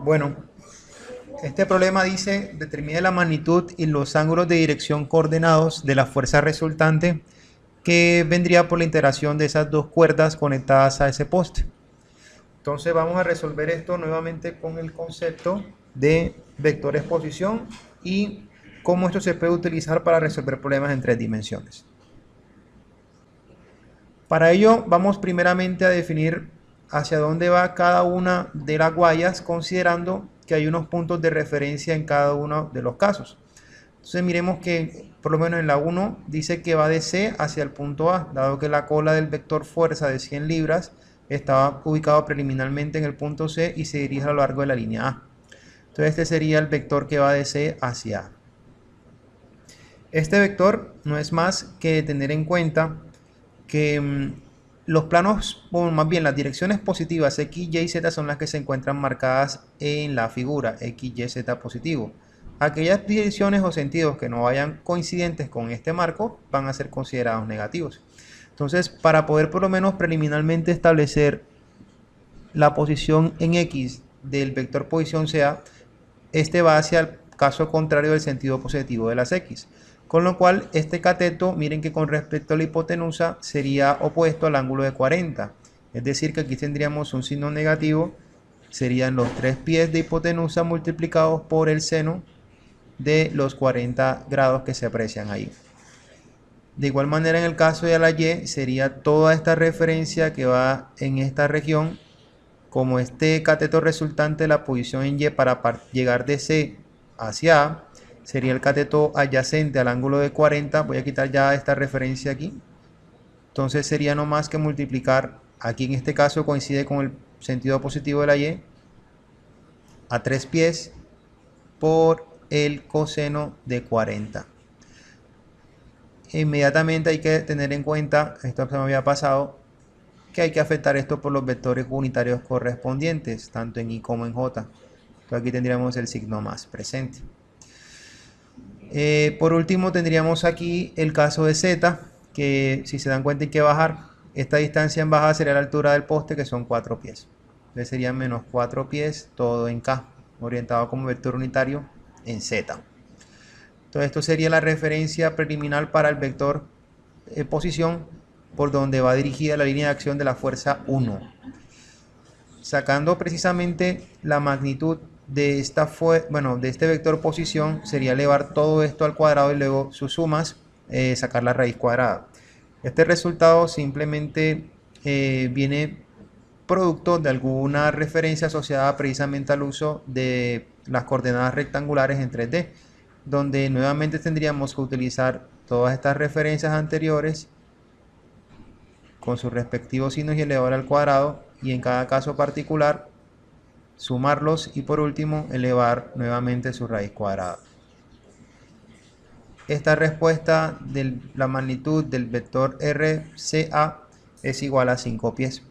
Bueno, este problema dice, determine la magnitud y los ángulos de dirección coordenados de la fuerza resultante que vendría por la interacción de esas dos cuerdas conectadas a ese poste. Entonces vamos a resolver esto nuevamente con el concepto de vector exposición y cómo esto se puede utilizar para resolver problemas en tres dimensiones. Para ello vamos primeramente a definir hacia dónde va cada una de las guayas, considerando que hay unos puntos de referencia en cada uno de los casos. Entonces miremos que por lo menos en la 1 dice que va de C hacia el punto A, dado que la cola del vector fuerza de 100 libras estaba ubicado preliminarmente en el punto C y se dirige a lo largo de la línea A. Entonces este sería el vector que va de C hacia A. Este vector no es más que tener en cuenta que los planos, o más bien las direcciones positivas X, Y y Z son las que se encuentran marcadas en la figura X, Y, Z positivo. Aquellas direcciones o sentidos que no vayan coincidentes con este marco van a ser considerados negativos. Entonces, para poder por lo menos preliminarmente establecer la posición en X del vector posición CA, este va hacia el caso contrario del sentido positivo de las X. Con lo cual, este cateto, miren que con respecto a la hipotenusa sería opuesto al ángulo de 40. Es decir, que aquí tendríamos un signo negativo, serían los 3 pies de hipotenusa multiplicados por el seno de los 40 grados que se aprecian ahí. De igual manera, en el caso de la Y, sería toda esta referencia que va en esta región, como este cateto resultante de la posición en Y para llegar de C hacia A, sería el cateto adyacente al ángulo de 40. Voy a quitar ya esta referencia aquí. Entonces sería no más que multiplicar, aquí en este caso coincide con el sentido positivo de la Y, a 3 pies por el coseno de 40. Inmediatamente hay que tener en cuenta, esto se me había pasado, que hay que afectar esto por los vectores unitarios correspondientes, tanto en Y como en J. Entonces aquí tendríamos el signo más presente. Por último tendríamos aquí el caso de Z, que si se dan cuenta hay que bajar. Esta distancia en bajada sería la altura del poste, que son 4 pies. Entonces serían menos 4 pies, todo en K, orientado como vector unitario en Z. Entonces esto sería la referencia preliminar para el vector posición, por donde va dirigida la línea de acción de la fuerza 1. Sacando precisamente la magnitud de este vector posición, sería elevar todo esto al cuadrado y luego sus sumas, sacar la raíz cuadrada. Este resultado simplemente viene producto de alguna referencia asociada precisamente al uso de las coordenadas rectangulares en 3D, donde nuevamente tendríamos que utilizar todas estas referencias anteriores con sus respectivos signos y elevar al cuadrado, y en cada caso particular sumarlos y por último elevar nuevamente su raíz cuadrada. Esta respuesta de la magnitud del vector RCA es igual a 5 pies.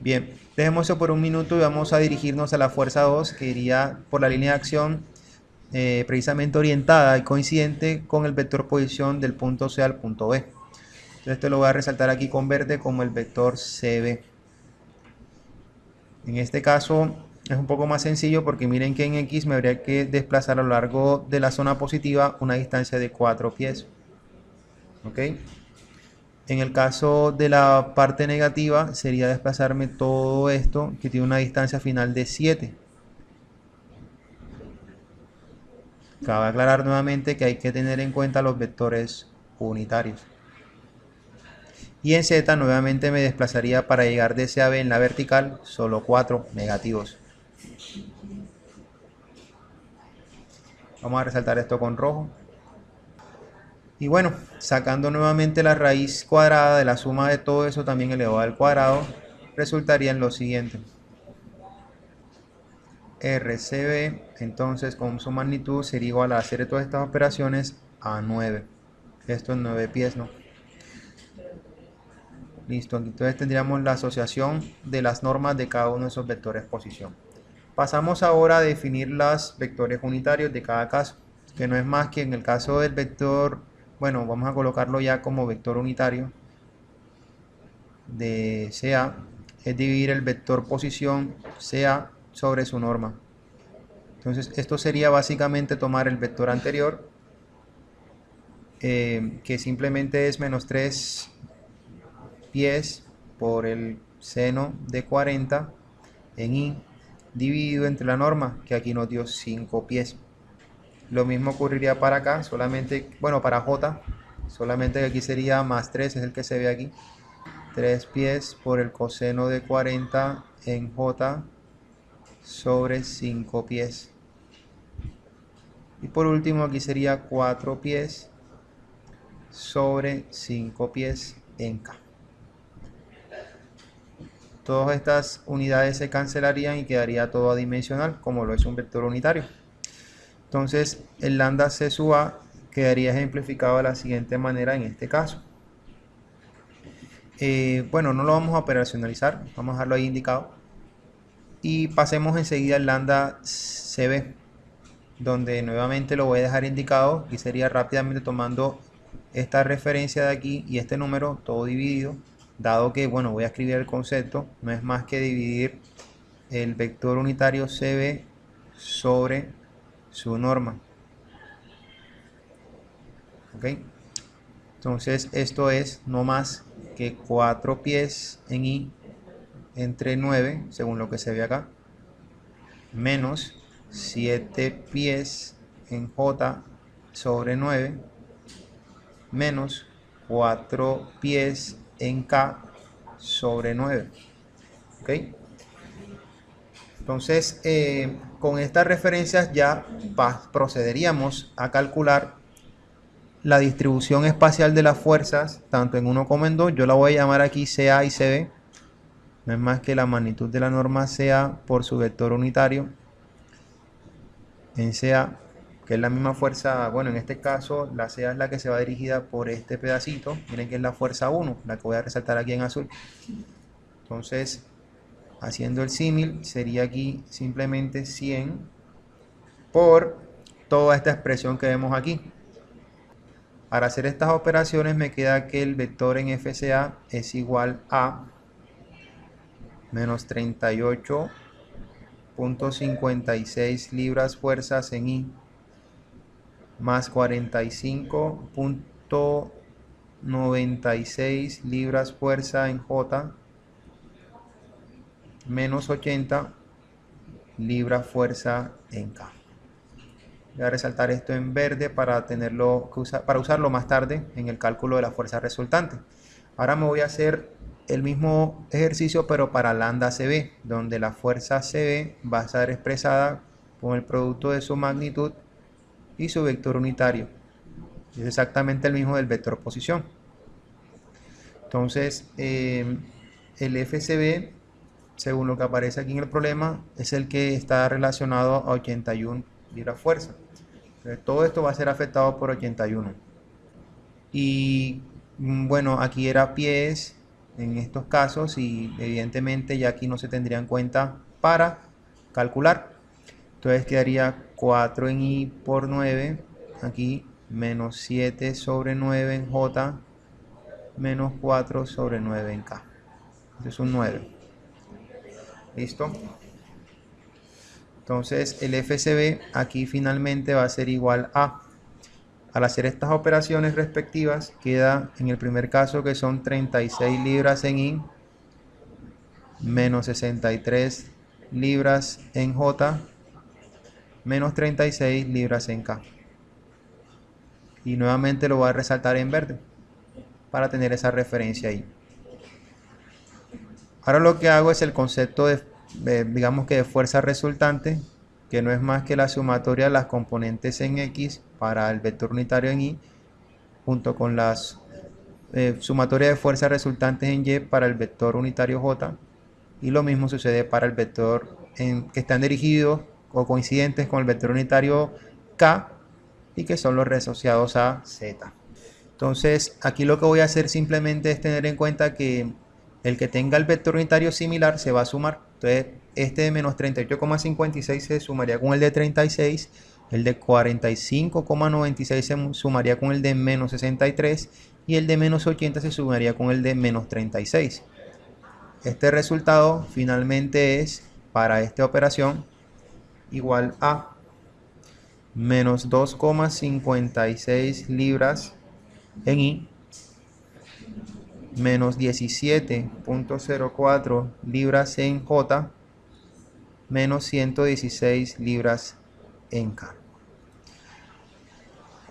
Bien, dejemos eso por un minuto y vamos a dirigirnos a la fuerza 2, que iría por la línea de acción precisamente orientada y coincidente con el vector posición del punto C al punto B. Entonces esto lo voy a resaltar aquí con verde como el vector CB. En este caso es un poco más sencillo porque miren que en X me habría que desplazar a lo largo de la zona positiva una distancia de 4 pies. ¿Ok? En el caso de la parte negativa sería desplazarme todo esto que tiene una distancia final de 7. Cabe aclarar nuevamente que hay que tener en cuenta los vectores unitarios. Y en Z nuevamente me desplazaría para llegar de C a B en la vertical solo 4 negativos. Vamos a resaltar esto con rojo. Y bueno, sacando nuevamente la raíz cuadrada de la suma de todo eso también elevado al cuadrado, resultaría en lo siguiente. RCB, entonces con su magnitud sería igual a hacer todas estas operaciones a 9. Esto es 9 pies, ¿no? Listo, entonces tendríamos la asociación de las normas de cada uno de esos vectores posición. Pasamos ahora a definir los vectores unitarios de cada caso, que no es más que en el caso del vector, bueno, vamos a colocarlo ya como vector unitario de CA, es dividir el vector posición CA sobre su norma. Entonces esto sería básicamente tomar el vector anterior, que simplemente es menos 3 pies por el seno de 40 en i dividido entre la norma, que aquí nos dio 5 pies. Lo mismo ocurriría para acá, solamente, bueno, para j, solamente que aquí sería más 3, es el que se ve aquí. 3 pies por el coseno de 40 en j sobre 5 pies. Y por último aquí sería 4 pies sobre 5 pies en k. Todas estas unidades se cancelarían y quedaría todo adimensional, como lo es un vector unitario. Entonces el lambda c sub a quedaría ejemplificado de la siguiente manera en este caso. Bueno, no lo vamos a operacionalizar, vamos a dejarlo ahí indicado. Y pasemos enseguida al lambda cb, donde nuevamente lo voy a dejar indicado. Y sería rápidamente tomando esta referencia de aquí y este número todo dividido, dado que, bueno, voy a escribir el concepto, no es más que dividir el vector unitario cb sobre su norma. ¿Ok? Entonces esto es no más que 4 pies en i entre 9, según lo que se ve acá, menos 7 pies en j sobre 9, menos 4 pies en k sobre 9. ¿Ok? Entonces, con estas referencias ya procederíamos a calcular la distribución espacial de las fuerzas, tanto en 1 como en 2. Yo la voy a llamar aquí CA y CB. No es más que la magnitud de la norma CA por su vector unitario en CA, que es la misma fuerza. Bueno, en este caso la CA es la que se va dirigida por este pedacito. Miren que es la fuerza 1, la que voy a resaltar aquí en azul. Entonces, haciendo el símil, sería aquí simplemente 100 por toda esta expresión que vemos aquí. Para hacer estas operaciones me queda que el vector en FCA es igual a menos 38.56 libras fuerzas en I más 45.96 libras fuerza en J menos 80 libras fuerza en K. Voy a resaltar esto en verde para tenerlo para usarlo más tarde en el cálculo de la fuerza resultante. Ahora me voy a hacer el mismo ejercicio pero para lambda CB, donde la fuerza CB va a estar expresada con el producto de su magnitud y su vector unitario. Es exactamente el mismo del vector posición. Entonces, el FCB, según lo que aparece aquí en el problema, es el que está relacionado a 81 libras fuerza. Entonces, todo esto va a ser afectado por 81. Y bueno, aquí era pies en estos casos y evidentemente ya aquí no se tendría en cuenta para calcular. Entonces quedaría 4 en i por 9 aquí, menos 7 sobre 9 en j, menos 4 sobre 9 en k. Entonces un 9. ¿Listo? Entonces el FCB aquí finalmente va a ser igual a, al hacer estas operaciones respectivas, queda en el primer caso que son 36 libras en I, menos 63 libras en J, menos 36 libras en K. Y nuevamente lo voy a resaltar en verde, para tener esa referencia ahí. Ahora lo que hago es el concepto de digamos que de fuerza resultante, que no es más que la sumatoria de las componentes en X para el vector unitario en Y, junto con las sumatoria de fuerzas resultantes en Y para el vector unitario J, y lo mismo sucede para el vector que están dirigidos o coincidentes con el vector unitario K y que son los asociados a Z. Entonces aquí lo que voy a hacer simplemente es tener en cuenta que el que tenga el vector unitario similar se va a sumar. Entonces este de menos 38,56 se sumaría con el de 36, el de 45,96 se sumaría con el de menos 63 y el de menos 80 se sumaría con el de menos 36. Este resultado finalmente es para esta operación igual a menos 2,56 libras en Y, menos 17.04 libras en J, menos 116 libras en K.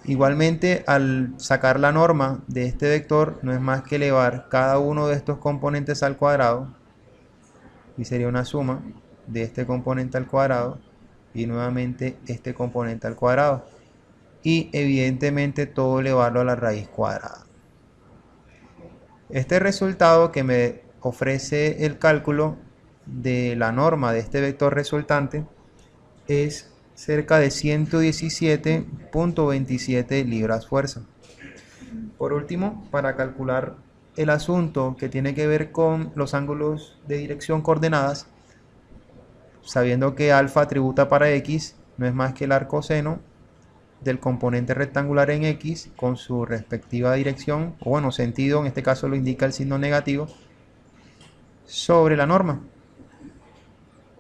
Igualmente, al sacar la norma de este vector, no es más que elevar cada uno de estos componentes al cuadrado, y sería una suma de este componente al cuadrado y nuevamente este componente al cuadrado, y evidentemente todo elevarlo a la raíz cuadrada. Este resultado que me ofrece el cálculo de la norma de este vector resultante es cerca de 117.27 libras fuerza. Por último, para calcular el asunto que tiene que ver con los ángulos de dirección coordenadas, sabiendo que alfa tributa para x, no es más que el arcoseno del componente rectangular en x con su respectiva dirección, o bueno, sentido, en este caso lo indica el signo negativo, sobre la norma.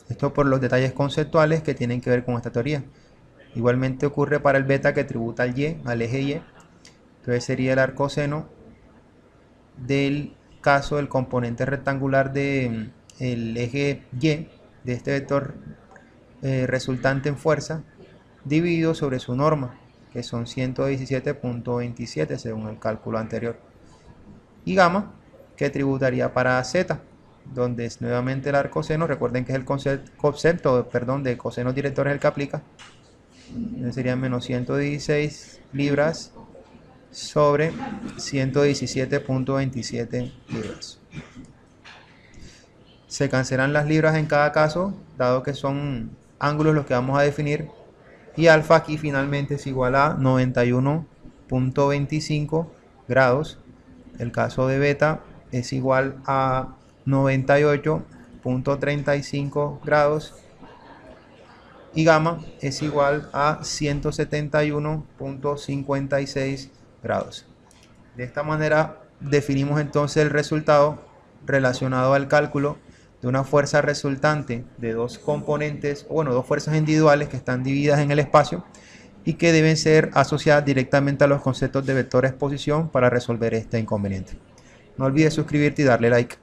Esto por los detalles conceptuales que tienen que ver con esta teoría. Igualmente ocurre para el beta que tributa al y, al eje y. Entonces sería el arcoseno del caso del componente rectangular del eje y, de este vector resultante en fuerza, dividido sobre su norma, que son 117.27 según el cálculo anterior. Y gamma, que tributaría para z, donde es nuevamente el arcoseno. Recuerden que es el concepto de cosenos directores el que aplica. Entonces serían menos 116 libras sobre 117.27 libras. Se cancelan las libras en cada caso, dado que son ángulos los que vamos a definir. Y alfa aquí finalmente es igual a 91.25 grados. El caso de beta es igual a 98.35 grados. Y gamma es igual a 171.56 grados. De esta manera definimos entonces el resultado relacionado al cálculo de una fuerza resultante de dos componentes, o bueno, dos fuerzas individuales que están divididas en el espacio y que deben ser asociadas directamente a los conceptos de vector exposición para resolver este inconveniente. No olvides suscribirte y darle like.